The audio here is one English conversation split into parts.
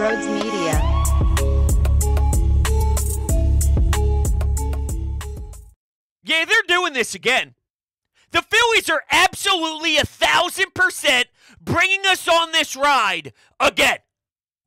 Crossroads Media. Yeah, they're doing this again. The Phillies are absolutely 1,000% bringing us on this ride again.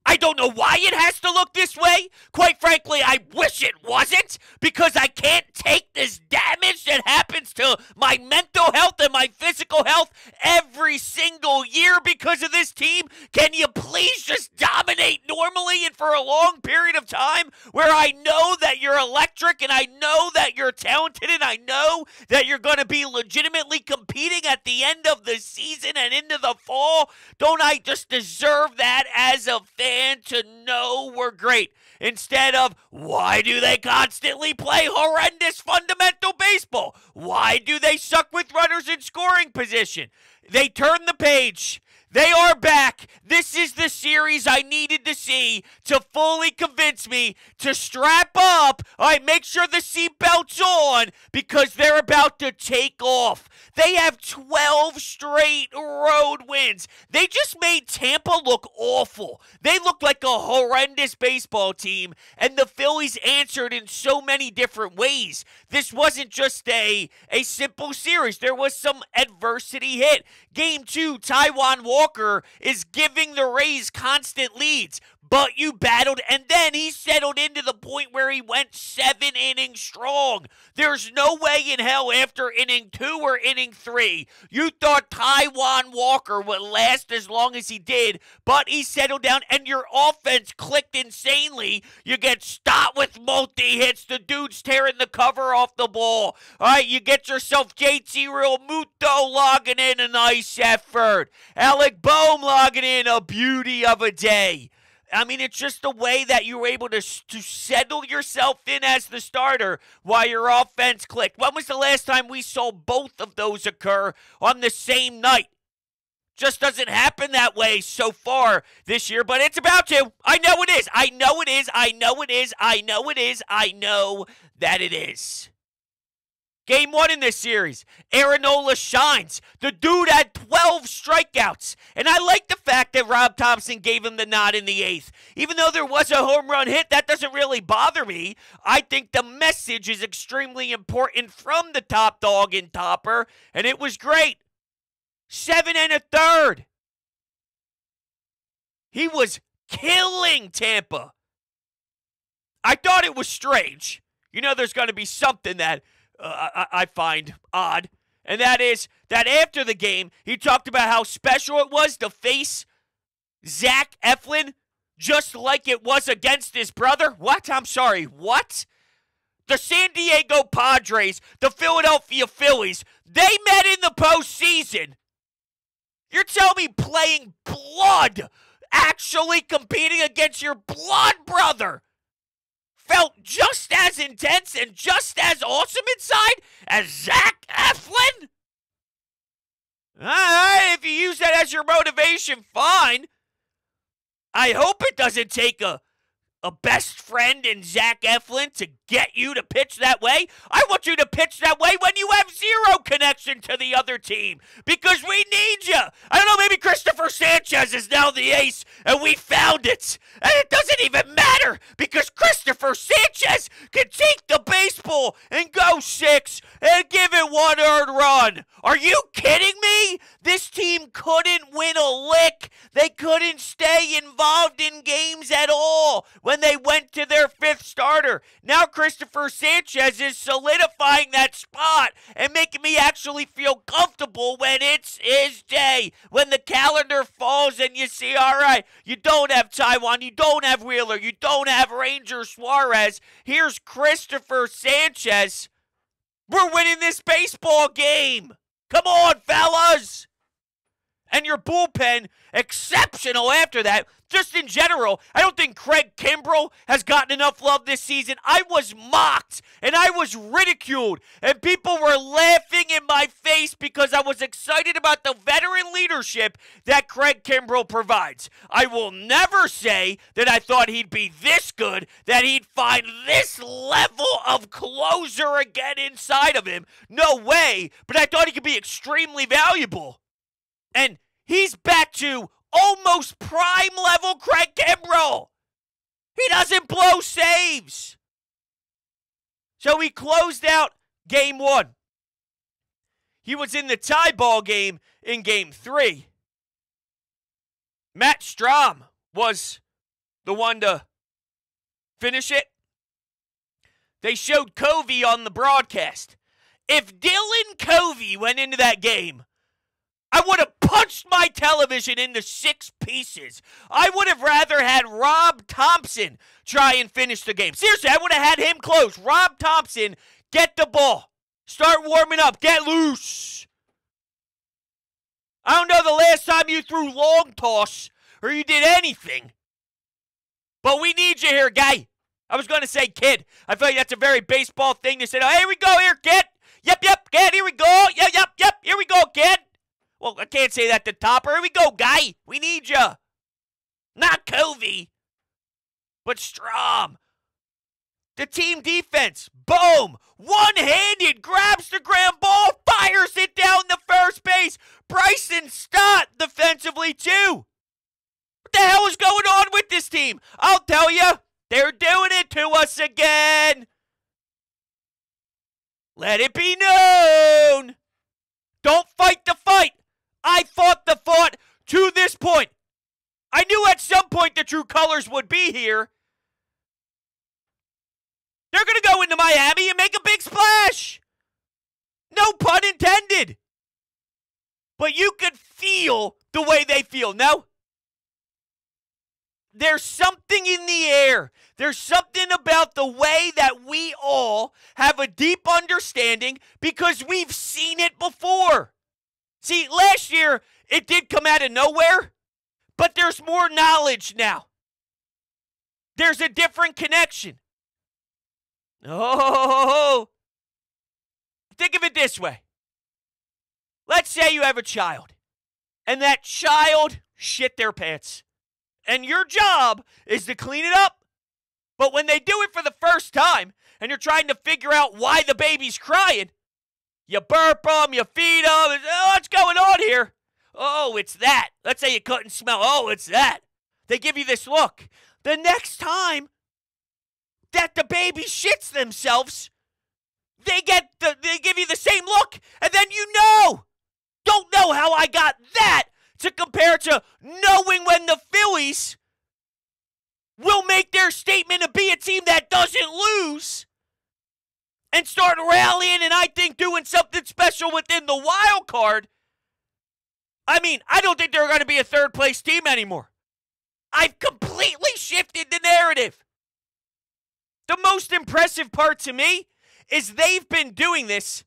I don't know why it has to look this way. Quite frankly, I wish it wasn't, because I can't take this damage that happens to my mental health and my physical health every single year because of this team. Can you please just dominate normally and for a long period of time where I know that you're electric and I know that you're talented and I know that you're going to be legitimately competing at the end of the season and into the fall? Don't I just deserve that as a fan to know we're great? Instead of, why do they constantly play horrendous fundamental baseball? Why do they suck with runners in scoring position? They turn the page. They are back. This is the series I needed to see to fully convince me to strap up. All right, make sure the seatbelt's on because they're about to take off. They have 12 straight road wins. They just made Tampa look awful. They looked like a horrendous baseball team, and the Phillies answered in so many different ways. This wasn't just a simple series. There was some adversity hit. Game 2, Taijuan Walker is giving the Rays constant leads, but you battled, and then he settled into the point where he went 7 innings strong. There's no way in hell after inning 2 or inning 3 you thought Taijuan Walker would last as long as he did, but he settled down, and your offense clicked insanely. You get stopped with multi-hits. The dude's tearing the cover off the ball. All right, you get yourself JT Real Muto logging in a nice effort. Alec Boehm logging in a beauty of a day. I mean, it's just the way that you were able to settle yourself in as the starter while your offense clicked. When was the last time we saw both of those occur on the same night? Just doesn't happen that way so far this year, but it's about to. I know it is. I know it is. I know it is. I know it is. I know that it is. Game 1 in this series, Aaron Nola shines. The dude had 12 strikeouts. And I like the fact that Rob Thompson gave him the nod in the 8th. Even though there was a home run hit, that doesn't really bother me. I think the message is extremely important from the top dog in Topper, and it was great. 7 1/3. He was killing Tampa. I thought it was strange. You know there's going to be something that I find odd, and that is that after the game, he talked about how special it was to face Zach Eflin just like it was against his brother. What? I'm sorry, what? The San Diego Padres, the Philadelphia Phillies, they met in the postseason. You're telling me playing blood, actually competing against your blood brother, felt just as intense and just as awesome inside as Zach Eflin? All right, if you use that as your motivation, fine. I hope it doesn't take a best friend in Zach Eflin to get you to pitch that way. I want you to pitch that way when you have zero connection to the other team, because we need you. I don't know, maybe Christopher Sanchez is now the ace, and we found it. And it doesn't even matter, because Christopher Sanchez can take the baseball and go 6 and give it 1 earned run. Are you kidding me? This team couldn't win a lick. They couldn't stay involved in games at all when they went to their 5th starter. Now Christopher Sanchez is solidifying that spot and making me actually feel comfortable when it's his day. When the calendar falls and you see, all right, you don't have Taijuan, you don't have Wheeler, you don't have Ranger Suarez. Here's Christopher Sanchez. We're winning this baseball game. Come on, fellas. And your bullpen, exceptional after that. Just in general, I don't think Craig Kimbrell has gotten enough love this season. I was mocked, and I was ridiculed, and people were laughing in my face because I was excited about the veteran leadership that Craig Kimbrell provides. I will never say that I thought he'd be this good, that he'd find this level of closer again inside of him. No way, but I thought he could be extremely valuable. And he's back to almost prime level Craig Kimbrell. blow saves. So he closed out game 1. He was in the tie ball game in game 3. Matt Strahm was the one to finish it. They showed Covey on the broadcast. If Dylan Covey went into that game, I would have punched my television into 6 pieces. I would have rather had Rob Thompson try and finish the game. Seriously, I would have had him close. Rob Thompson, get the ball. Start warming up. Get loose. I don't know the last time you threw long toss or you did anything. But we need you here, guy. I was going to say kid. I feel like that's a very baseball thing to say. Oh, here we go here, kid. Yep, kid. Here we go. Yep. Here we go, kid. Well, I can't say that to Topper. Here we go, guy. We need you. Not Covey, but Strahm. The team defense. Boom. One-handed grabs the ground ball, fires it down the first base. Bryson Stott defensively, too. What the hell is going on with this team? I'll tell you. They're doing it to us again. Let it be known. Don't fight the fight. I fought the fight to this point. I knew at some point the true colors would be here. They're going to go into Miami and make a big splash. No pun intended. But you could feel the way they feel, no? There's something in the air. There's something about the way that we all have a deep understanding because we've seen it before. See, last year, it did come out of nowhere, but there's more knowledge now. There's a different connection. Oh, think of it this way. Let's say you have a child, and that child shit their pants. And your job is to clean it up. But when they do it for the first time, and you're trying to figure out why the baby's crying, you burp them, you feed them, oh, what's going on here? Oh, it's that. Let's say you couldn't smell. Oh, it's that. They give you this look. The next time that the baby shits themselves, they give you the same look, and then you know. Don't know how I got that to compare to knowing when the Phillies will make their statement to be a team that doesn't lose and start rallying and I think doing something special within the wild card. I mean, I don't think they're going to be a third-place team anymore. I've completely shifted the narrative. The most impressive part to me is they've been doing this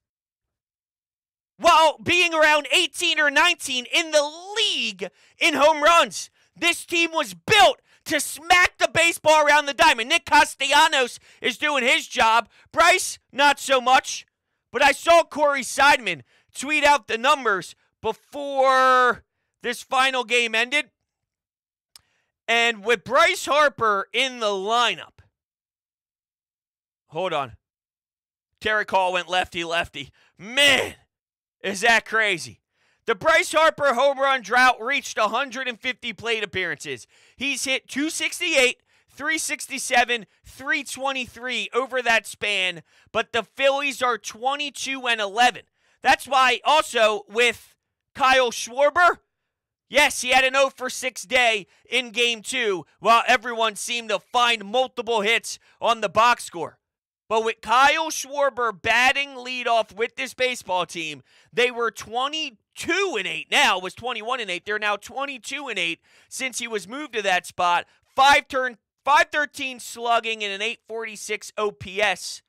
while being around 18 or 19 in the league in home runs. This team was built to smack the baseball around the diamond. Nick Castellanos is doing his job. Bryce, not so much. But I saw Corey Seidman tweet out the numbers before this final game ended. And with Bryce Harper in the lineup. Hold on. Terry Call went lefty-lefty. Man, is that crazy? The Bryce Harper home run drought reached 150 plate appearances. He's hit 268, 367, 323 over that span, but the Phillies are 22-11. That's why also with Kyle Schwarber, yes, he had an 0 for 6 day in Game 2, while everyone seemed to find multiple hits on the box score. But with Kyle Schwarber batting leadoff with this baseball team, they were 22-8. Now it was 21-8. They're now 22-8 since he was moved to that spot. 513 slugging and an 846 OPS.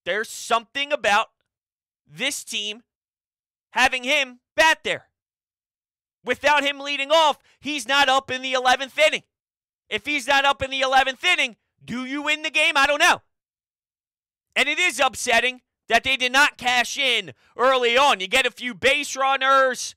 There's something about this team having him bat there. Without him leading off, he's not up in the 11th inning. If he's not up in the 11th inning, do you win the game? I don't know. And it is upsetting that they did not cash in early on. You get a few base runners.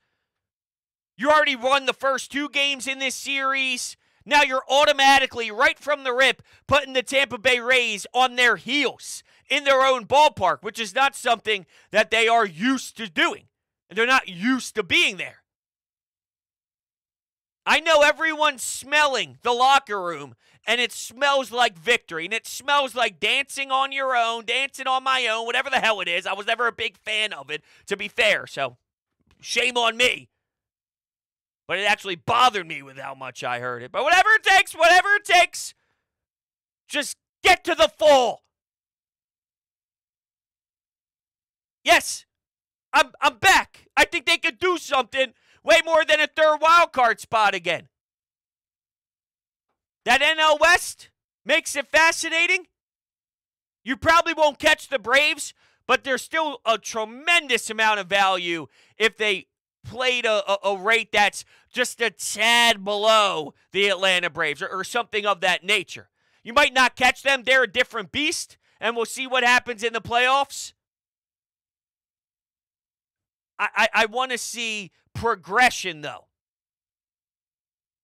You already won the first 2 games in this series. Now you're automatically, right from the rip, putting the Tampa Bay Rays on their heels in their own ballpark, which is not something that they are used to doing. And they're not used to being there. I know everyone's smelling the locker room, and it smells like victory, and it smells like dancing on your own, dancing on my own, whatever the hell it is. I was never a big fan of it, to be fair, so shame on me. But it actually bothered me with how much I heard it. But whatever it takes, just get to the fall. Yes, I'm back. I think they could do something way more than a third wild card spot again. That NL West makes it fascinating. You probably won't catch the Braves, but there's still a tremendous amount of value if they played a rate that's just a tad below the Atlanta Braves or something of that nature. You might not catch them. They're a different beast, and we'll see what happens in the playoffs. I want to see progression, though.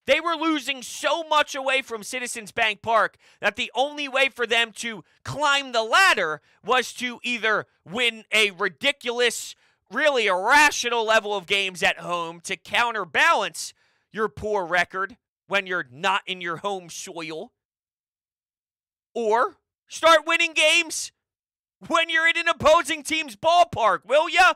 They were losing so much away from Citizens Bank Park that the only way for them to climb the ladder was to either win a ridiculous, really irrational level of games at home to counterbalance your poor record when you're not in your home soil, or start winning games when you're in an opposing team's ballpark, will ya?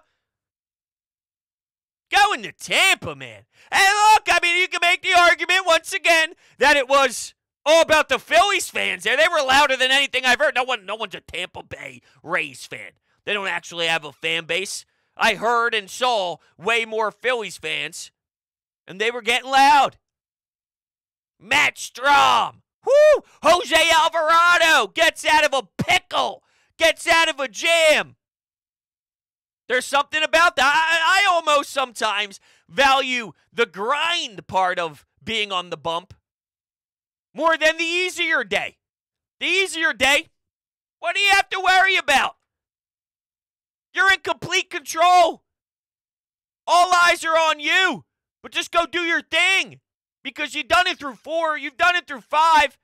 Going to Tampa, man. And look, I mean, you can make the argument once again that it was all about the Phillies fans there. They were louder than anything I've heard. No one's a Tampa Bay Rays fan. They don't actually have a fan base. I heard and saw way more Phillies fans, and they were getting loud. Matt Strahm. Whoo! Jose Alvarado gets out of a pickle. Gets out of a jam. There's something about that. I almost sometimes value the grind part of being on the bump more than the easier day. The easier day, what do you have to worry about? You're in complete control. All eyes are on you. But just go do your thing. Because you've done it through 4. You've done it through 5.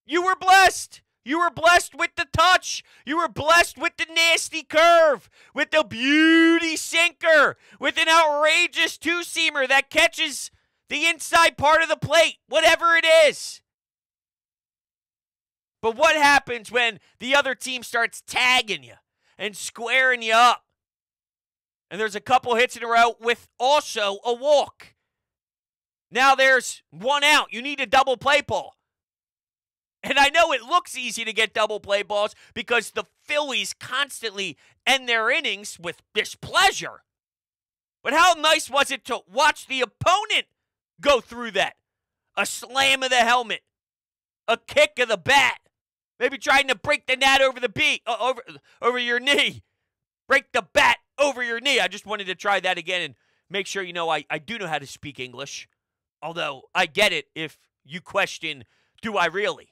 You were blessed. You were blessed with the touch. You were blessed with the nasty curve, with the beauty sinker, with an outrageous two-seamer that catches the inside part of the plate, whatever it is. But what happens when the other team starts tagging you and squaring you up? And there's a couple hits in a row with also a walk. Now there's 1 out. You need a double play ball. And I know it looks easy to get double play balls because the Phillies constantly end their innings with displeasure. But how nice was it to watch the opponent go through that? A slam of the helmet, a kick of the bat, maybe trying to break the bat over the over your knee, break the bat over your knee. I just wanted to try that again and make sure you know I do know how to speak English. Although I get it if you question, do I really?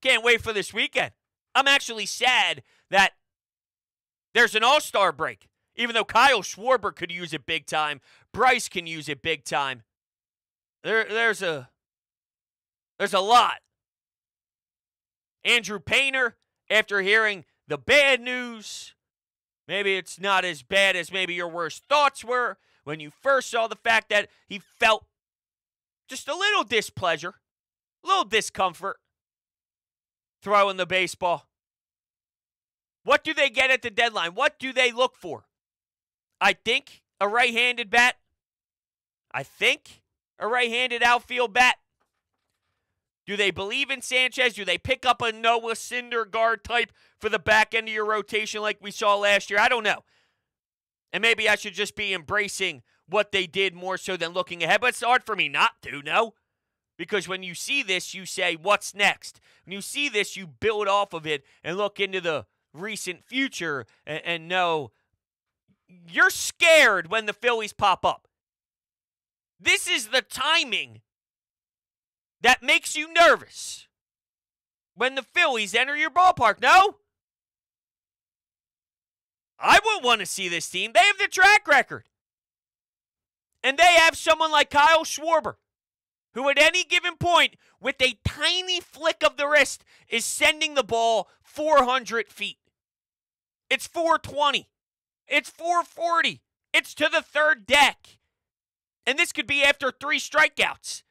Can't wait for this weekend. I'm actually sad that there's an all-star break. Even though Kyle Schwarber could use it big time, Bryce can use it big time. There's a lot. Andrew Painter, after hearing the bad news, maybe it's not as bad as maybe your worst thoughts were when you first saw the fact that he felt just a little displeasure, a little discomfort throwing the baseball. What do they get at the deadline? What do they look for? I think a right-handed bat. I think a right-handed outfield bat. Do they believe in Sanchez? Do they pick up a Noah Syndergaard type for the back end of your rotation like we saw last year? I don't know. And maybe I should just be embracing what they did more so than looking ahead. But it's hard for me not to, no? Because when you see this, you say, what's next? When you see this, you build off of it and look into the recent future and know you're scared when the Phillies pop up. This is the timing that makes you nervous when the Phillies enter your ballpark, no? I wouldn't want to see this team. They have the track record. And they have someone like Kyle Schwarber, who at any given point, with a tiny flick of the wrist, is sending the ball 400 feet. It's 420. It's 440. It's to the third deck. And this could be after 3 strikeouts.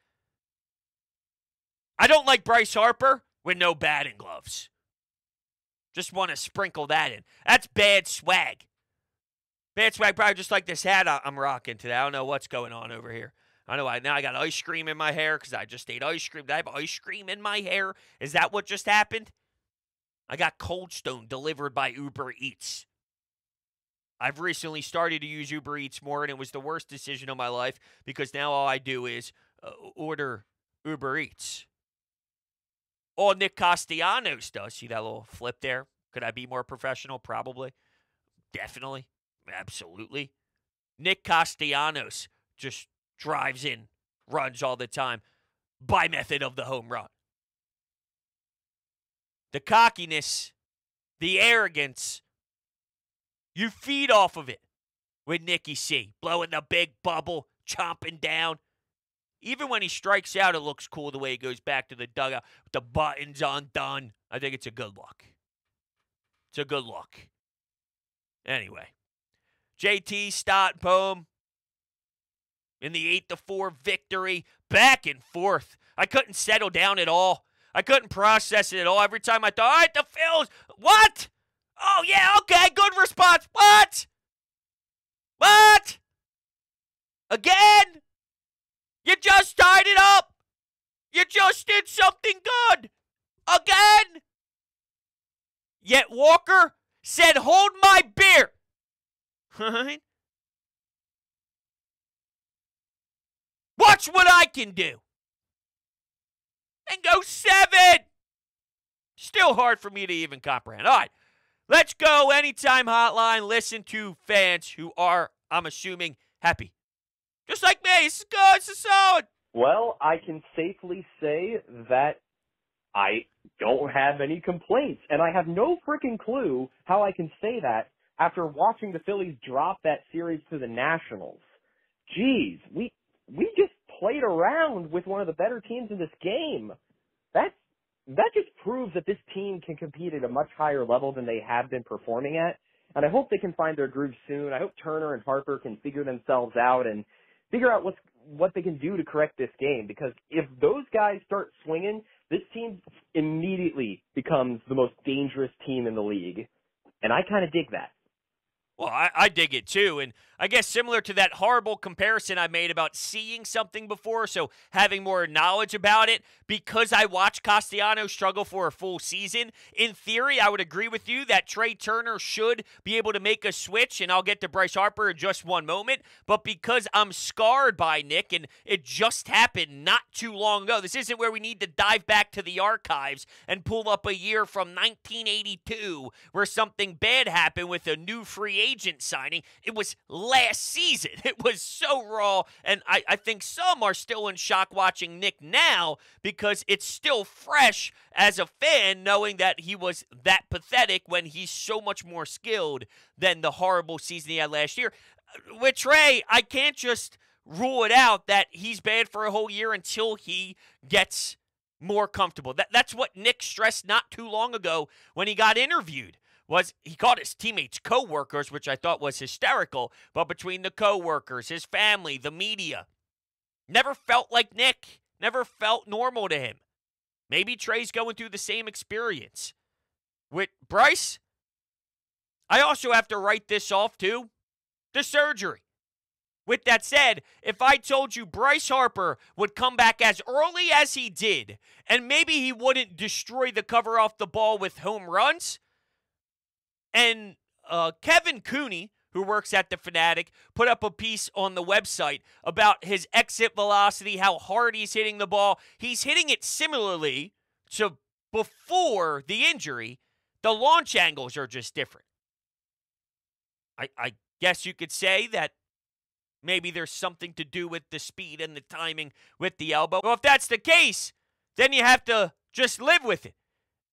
I don't like Bryce Harper with no batting gloves. Just want to sprinkle that in. That's bad swag. Bad swag, probably just like this hat I'm rocking today. I don't know what's going on over here. I know now I got ice cream in my hair because I just ate ice cream. Did I have ice cream in my hair? Is that what just happened? I got Cold Stone delivered by Uber Eats. I've recently started to use Uber Eats more, and it was the worst decision of my life because now all I do is order Uber Eats. All Nick Castellanos does. See that little flip there? Could I be more professional? Probably. Definitely. Absolutely. Nick Castellanos just drives in, runs all the time by method of the home run. The cockiness, the arrogance, you feed off of it with Nicky C. Blowing the big bubble, chomping down. Even when he strikes out, it looks cool the way he goes back to the dugout with the buttons undone. I think it's a good look. It's a good look. Anyway, JT, Stott, Bohm in the 8-4 victory. Back and forth. I couldn't settle down at all. I couldn't process it at all. Every time I thought, all right, the Phils, what? Oh, yeah, okay, good response. What? What? Again? You just tied it up. You just did something good. Again. Yet Walker said, hold my beer. Right? Watch what I can do. And go 7. Still hard for me to even comprehend. All right. Let's go Anytime Hotline. Listen to fans who are, I'm assuming, happy. Just like me. This is good. This is solid. Well, I can safely say that I don't have any complaints. And I have no freaking clue how I can say that after watching the Phillies drop that series to the Nationals. Jeez, we just played around with one of the better teams in this game. That just proves that this team can compete at a much higher level than they have been performing at. And I hope they can find their groove soon. I hope Turner and Harper can figure themselves out and figure out what they can do to correct this game. Because if those guys start swinging, this team immediately becomes the most dangerous team in the league. And I kind of dig that. Well, I dig it too, and I guess similar to that horrible comparison I made about seeing something before, so having more knowledge about it, because I watched Castellanos struggle for a full season, in theory, I would agree with you that Trey Turner should be able to make a switch, and I'll get to Bryce Harper in just one moment, but because I'm scarred by Nick, and it just happened not too long ago, this isn't where we need to dive back to the archives and pull up a year from 1982 where something bad happened with a new free agent signing. It was last season. It was so raw, and I think some are still in shock watching Nick now because it's still fresh as a fan knowing that he was that pathetic when he's so much more skilled than the horrible season he had last year. With Trey, I can't just rule it out that he's bad for a whole year until he gets more comfortable. That's what Nick stressed not too long ago when he got interviewed. Was he called his teammates co-workers, which I thought was hysterical, but between the co-workers, his family, the media, never felt like Nick, never felt normal to him. Maybe Trey's going through the same experience. With Bryce, I also have to write this off too, the surgery. With that said, if I told you Bryce Harper would come back as early as he did, and maybe he wouldn't destroy the cover off the ball with home runs, and Kevin Cooney, who works at The Fanatic, put up a piece on the website about his exit velocity, how hard he's hitting the ball. He's hitting it similarly to before the injury. The launch angles are just different. I guess you could say that maybe there's something to do with the speed and the timing with the elbow. Well, if that's the case, then you have to just live with it.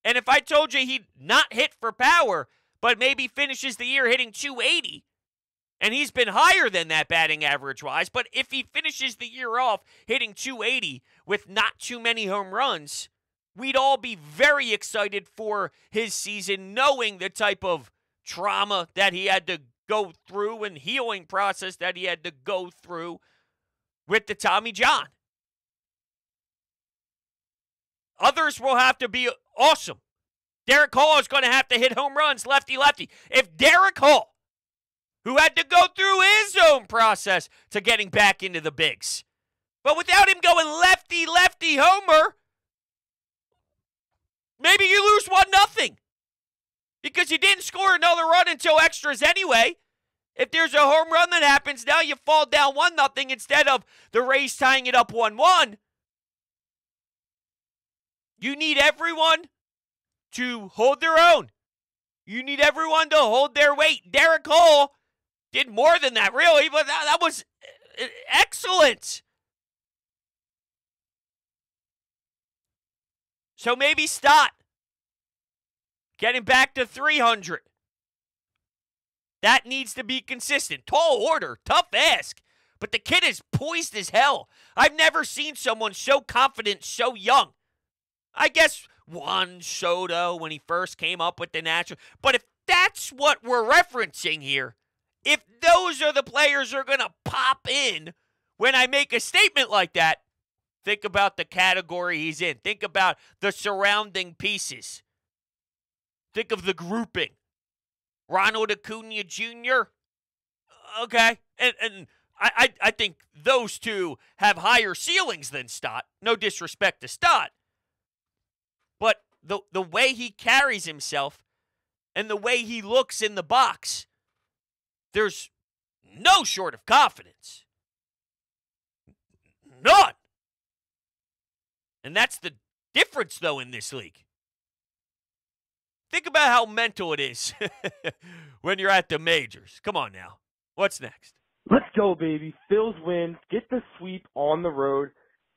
And if I told you he'd not hit for power, but maybe finishes the year hitting 280, and he's been higher than that batting average-wise, but if he finishes the year off hitting 280 with not too many home runs, we'd all be very excited for his season, knowing the type of trauma that he had to go through and healing process that he had to go through with the Tommy John. Others will have to be awesome. Derek Hall is going to have to hit home runs lefty-lefty. If Derek Hall, who had to go through his own process to getting back into the bigs, but without him going lefty-lefty homer, maybe you lose 1-0 because you didn't score another run until extras anyway. If there's a home run that happens, now you fall down 1-0 instead of the Rays tying it up 1-1. You need everyone to hold their own. You need everyone to hold their weight. Derek Hall did more than that, really, but that was excellent. So maybe Stott getting back to 300. That needs to be consistent. Tall order, tough ask, but the kid is poised as hell. I've never seen someone so confident, so young. I guess Juan Soto when he first came up with the natural. But if that's what we're referencing here, if those are the players who are going to pop in when I make a statement like that, think about the category he's in. Think about the surrounding pieces. Think of the grouping. Ronald Acuna Jr. Okay. And I think those two have higher ceilings than Stott. No disrespect to Stott. But the way he carries himself and the way he looks in the box, there's no short of confidence. None. And that's the difference, though, in this league. Think about how mental it is when you're at the majors. Come on now. What's next? Let's go, baby. Phils win. Get the sweep on the road.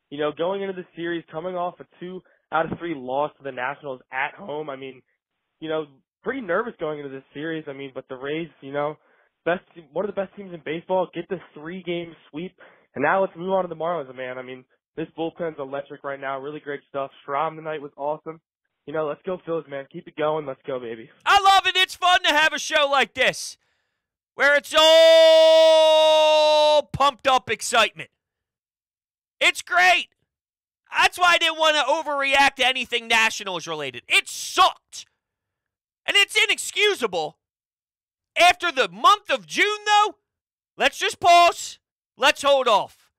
You know, going into the series, coming off a 2 out of 3 loss to the Nationals at home. I mean, you know, pretty nervous going into this series. I mean, but the Rays, you know, one of the best teams in baseball, get the 3-game sweep. And now let's move on to the Marlins, man. I mean, this bullpen's electric right now. Really great stuff. Schramm tonight was awesome. You know, let's go Phillies, man. Keep it going. Let's go, baby. I love it. It's fun to have a show like this where it's all pumped up excitement. It's great. That's why I didn't want to overreact to anything Nationals related. It sucked. And it's inexcusable. After the month of June, though, let's just pause. Let's hold off.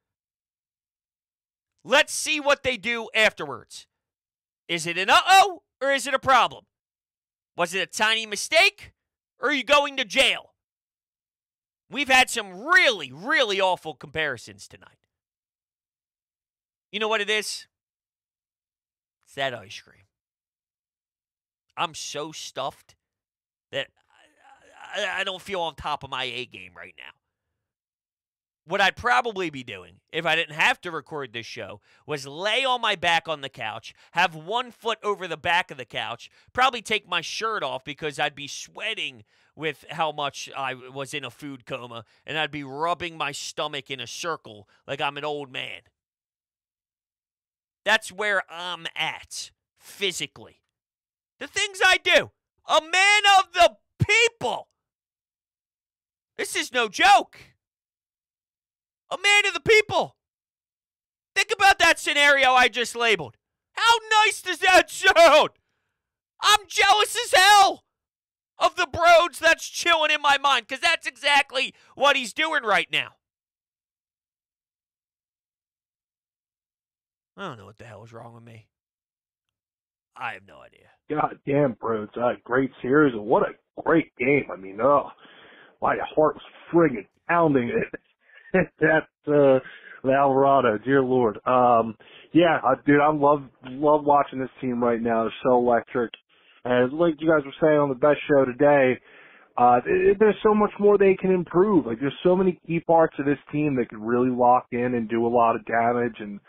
Let's see what they do afterwards. Is it an uh-oh or is it a problem? Was it a tiny mistake or are you going to jail? We've had some really, really awful comparisons tonight. You know what it is? It's that ice cream. I'm so stuffed that I don't feel on top of my A game right now. What I'd probably be doing, if I didn't have to record this show, was lay on my back on the couch, have one foot over the back of the couch, probably take my shirt off because I'd be sweating with how much I was in a food coma, and I'd be rubbing my stomach in a circle like I'm an old man. That's where I'm at, physically. The things I do. A man of the people. This is no joke. A man of the people. Think about that scenario I just labeled. How nice does that sound? I'm jealous as hell of the broads that's chilling in my mind because that's exactly what he's doing right now. I don't know what the hell is wrong with me. I have no idea. God damn, bro. It's a great series, and what a great game. I mean, my heart was friggin' pounding it. That's the Alvarado, dear Lord. Yeah, dude, I love watching this team right now. They're so electric. And like you guys were saying on the best show today, there's so much more they can improve. Like, there's so many key parts of this team that could really lock in and do a lot of damage. And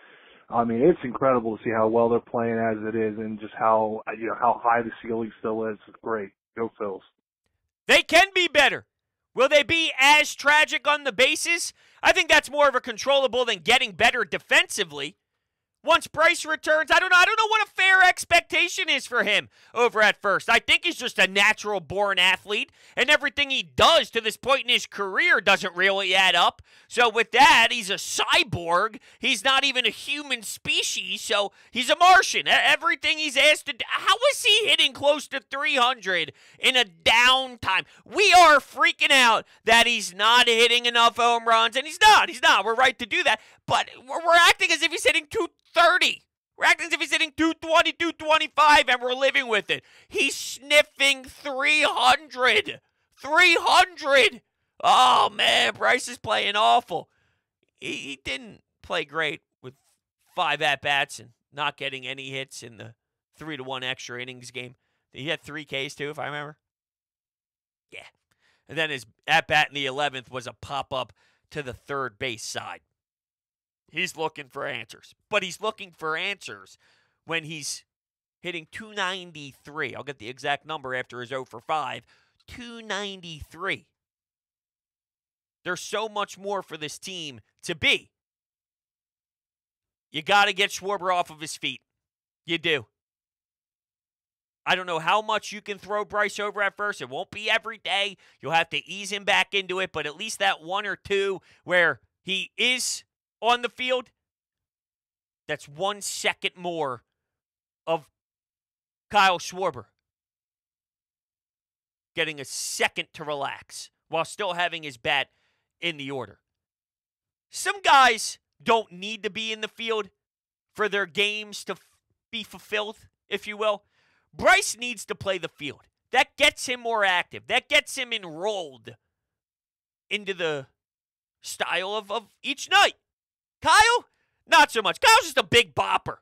I mean, it's incredible to see how well they're playing as it is, and just how high the ceiling still is. It's great. Go Phils. They can be better. Will they be as tragic on the bases? I think that's more of a controllable than getting better defensively. Once Bryce returns, I don't know what a fair expectation is for him over at first. I think he's just a natural-born athlete, and everything he does to this point in his career doesn't really add up. So with that, he's a cyborg. He's not even a human species, so he's a Martian. Everything he's asked to do. How is he hitting close to 300 in a downtime? We are freaking out that he's not hitting enough home runs, and he's not. We're right to do that, but we're acting as if he's hitting 230. We're acting as if he's hitting 220, 225, and we're living with it. He's sniffing 300. 300! Oh, man, Bryce is playing awful. He didn't play great with 5 at-bats and not getting any hits in the 3-1 extra innings game. He had 3 Ks, too, if I remember. Yeah. And then his at-bat in the 11th was a pop-up to the third base side. He's looking for answers. But he's looking for answers when he's hitting 293. I'll get the exact number after his 0 for 5. 293. There's so much more for this team to be. You got to get Schwarber off of his feet. You do. I don't know how much you can throw Bryce over at first. It won't be every day. You'll have to ease him back into it, but at least that 1 or 2 where he is on the field, that's 1 second more of Kyle Schwarber getting a second to relax while still having his bat in the order. Some guys don't need to be in the field for their games to be fulfilled, if you will. Bryce needs to play the field. That gets him more active. That gets him enrolled into the style of each night. Kyle, not so much. Kyle's just a big bopper.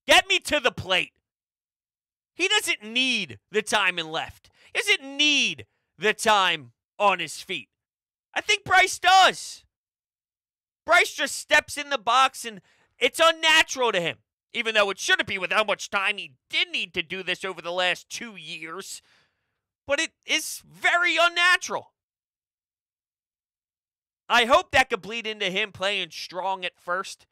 Get me to the plate. He doesn't need the time in left. He doesn't need the time on his feet. I think Bryce does. Bryce just steps in the box, and it's unnatural to him, even though it shouldn't be with how much time he did need to do this over the last 2 years. But it is very unnatural. I hope that could bleed into him playing strong at first.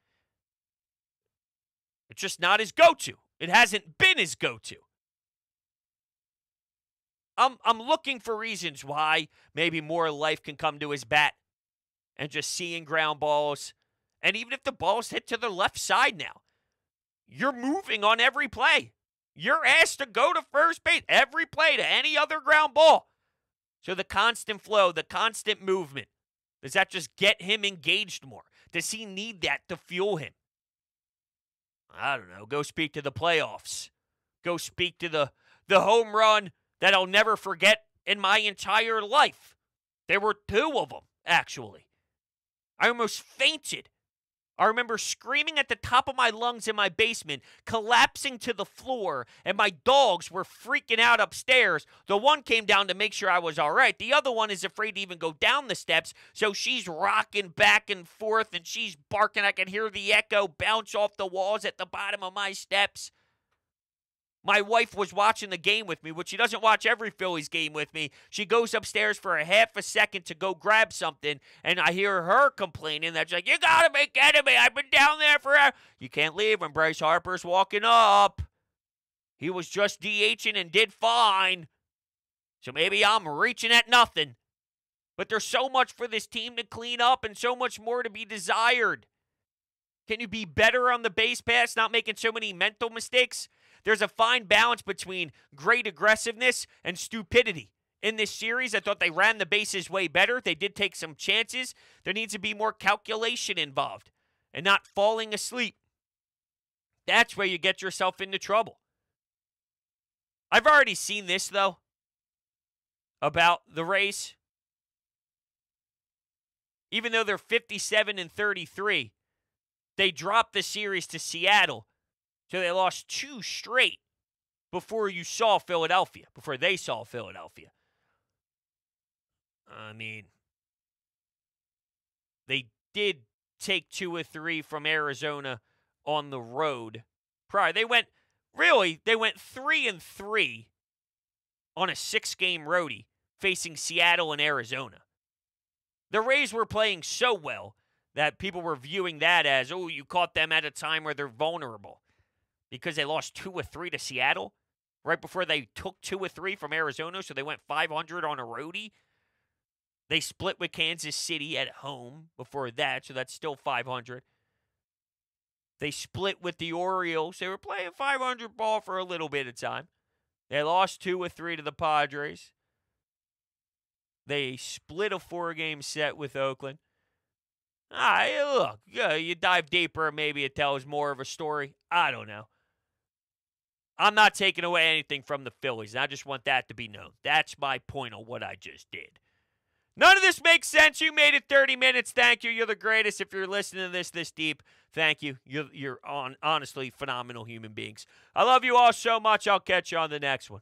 It's just not his go-to. It hasn't been his go-to. I'm looking for reasons why maybe more life can come to his bat and just seeing ground balls. And even if the ball's hit to the left side now, you're moving on every play. You're asked to go to first base every play to any other ground ball. So the constant flow, the constant movement, does that just get him engaged more? Does he need that to fuel him? I don't know. Go speak to the playoffs. Go speak to the home run that I'll never forget in my entire life. There were 2 of them, actually. I almost fainted. I remember screaming at the top of my lungs in my basement, collapsing to the floor, and my dogs were freaking out upstairs. The one came down to make sure I was all right. The other one is afraid to even go down the steps, so she's rocking back and forth, and she's barking. I can hear the echo bounce off the walls at the bottom of my steps. My wife was watching the game with me, which she doesn't watch every Phillies game with me. She goes upstairs for a half a second to go grab something, and I hear her complaining that she's like, "You gotta be kidding me. I've been down there forever." You can't leave when Bryce Harper's walking up. He was just DHing and did fine. So maybe I'm reaching at nothing. But there's so much for this team to clean up and so much more to be desired. Can you be better on the base pass, not making so many mental mistakes? There's a fine balance between great aggressiveness and stupidity. In this series, I thought they ran the bases way better. They did take some chances. There needs to be more calculation involved and not falling asleep. That's where you get yourself into trouble. I've already seen this, though, about the Rays. Even though they're 57-33, they dropped the series to Seattle. So they lost 2 straight before they saw Philadelphia. I mean, they did take 2 or 3 from Arizona on the road prior. They went 3-3 on a 6-game roadie facing Seattle and Arizona. The Rays were playing so well that people were viewing that as, oh, you caught them at a time where they're vulnerable because they lost 2 or 3 to Seattle right before they took 2 or 3 from Arizona, so they went 500 on a roadie. They split with Kansas City at home before that, so that's still 500. They split with the Orioles. They were playing 500 ball for a little bit of time. They lost 2 or 3 to the Padres. They split a 4-game set with Oakland. Look, you dive deeper, maybe it tells more of a story. I don't know. I'm not taking away anything from the Phillies. I just want that to be known. That's my point on what I just did. None of this makes sense. You made it 30 minutes. Thank you. You're the greatest. If you're listening to this deep, thank you. You're honestly phenomenal human beings. I love you all so much. I'll catch you on the next one.